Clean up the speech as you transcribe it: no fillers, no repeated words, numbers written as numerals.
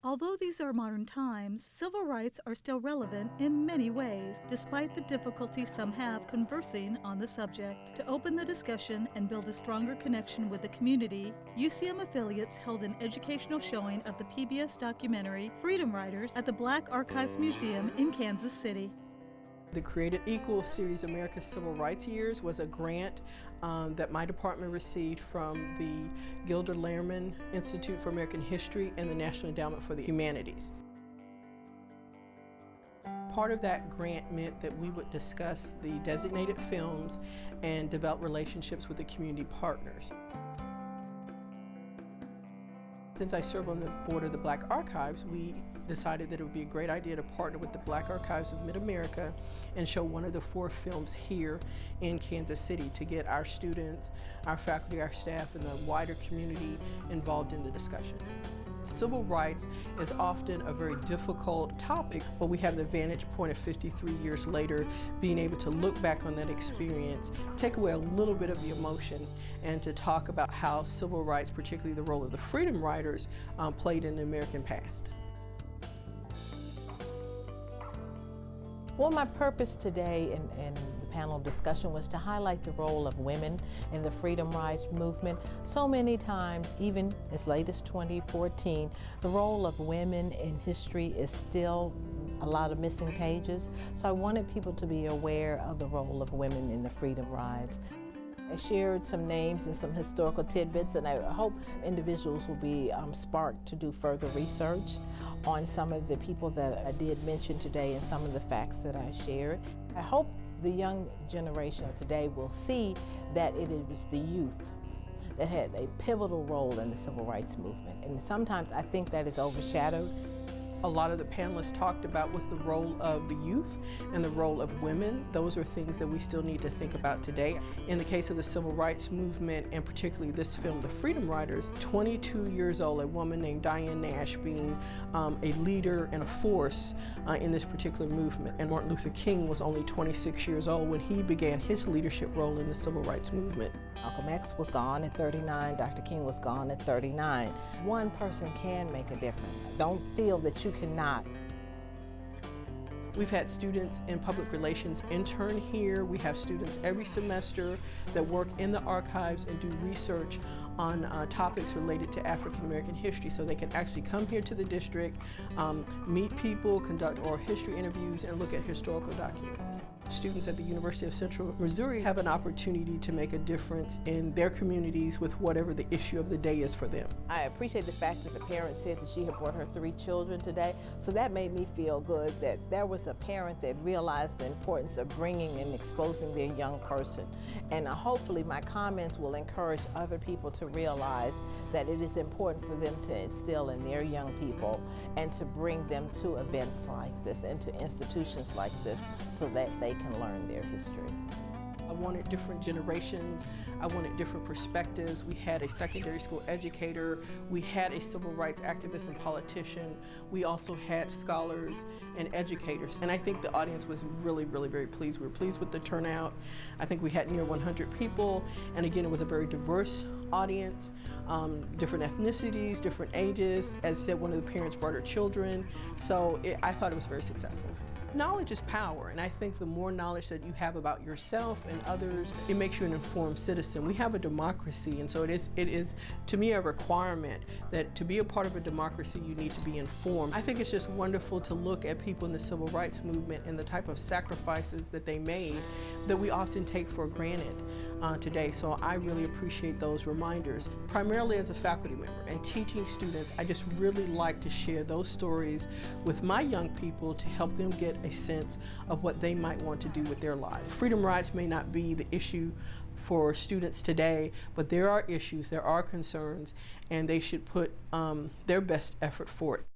Although these are modern times, civil rights are still relevant in many ways, despite the difficulty some have conversing on the subject. To open the discussion and build a stronger connection with the community, UCM affiliates held an educational showing of the PBS documentary Freedom Riders at the Black Archives Museum in Kansas City. The Created Equal series, America's Civil Rights Years, was a grant that my department received from the Gilder Lehrman Institute for American History and the National Endowment for the Humanities. Part of that grant meant that we would discuss the designated films and develop relationships with the community partners. Since I serve on the board of the Black Archives, we decided that it would be a great idea to partner with the Black Archives of Mid-America and show one of the 4 films here in Kansas City to get our students, our faculty, our staff, and the wider community involved in the discussion. Civil rights is often a very difficult topic, but we have the vantage point of 53 years later, being able to look back on that experience, take away a little bit of the emotion, and to talk about how civil rights, particularly the role of the Freedom Riders, played in the American past. Well, my purpose today in the panel discussion was to highlight the role of women in the freedom rights movement. So many times, even as late as 2014, the role of women in history is still a lot of missing pages. So I wanted people to be aware of the role of women in the freedom rides. I shared some names and some historical tidbits, and I hope individuals will be sparked to do further research on some of the people that I did mention today and some of the facts that I shared. I hope the young generation of today will see that it was the youth that had a pivotal role in the civil rights movement, and sometimes I think that is overshadowed. A lot of the panelists talked about was the role of the youth and the role of women. Those are things that we still need to think about today. In the case of the civil rights movement, and particularly this film, The Freedom Riders, 22 years old, a woman named Diane Nash being a leader and a force in this particular movement. And Martin Luther King was only 26 years old when he began his leadership role in the civil rights movement. Malcolm X was gone at 39, Dr. King was gone at 39. One person can make a difference. Don't feel that you cannot. We've had students in public relations intern here. We have students every semester that work in the archives and do research on topics related to African American history, so they can actually come here to the district, meet people, conduct oral history interviews, and look at historical documents. Students at the University of Central Missouri have an opportunity to make a difference in their communities with whatever the issue of the day is for them. I appreciate the fact that the parent said that she had brought her 3 children today, so that made me feel good that there was a parent that realized the importance of bringing and exposing their young person. And hopefully my comments will encourage other people to realize that it is important for them to instill in their young people and to bring them to events like this and to institutions like this so that they can learn their history. I wanted different generations. I wanted different perspectives. We had a secondary school educator. We had a civil rights activist and politician. We also had scholars and educators. And I think the audience was really, really very pleased. We were pleased with the turnout. I think we had near 100 people. And again, it was a very diverse audience, different ethnicities, different ages. As said, one of the parents brought her children. So I thought it was very successful. Knowledge is power, and I think the more knowledge that you have about yourself and others, it makes you an informed citizen. We have a democracy, and so it is to me a requirement that to be a part of a democracy you need to be informed. I think it's just wonderful to look at people in the civil rights movement and the type of sacrifices that they made that we often take for granted today. So I really appreciate those reminders. Primarily as a faculty member and teaching students, I just really like to share those stories with my young people to help them get a sense of what they might want to do with their lives. Freedom rides may not be the issue for students today, but there are issues, there are concerns, and they should put their best effort for it.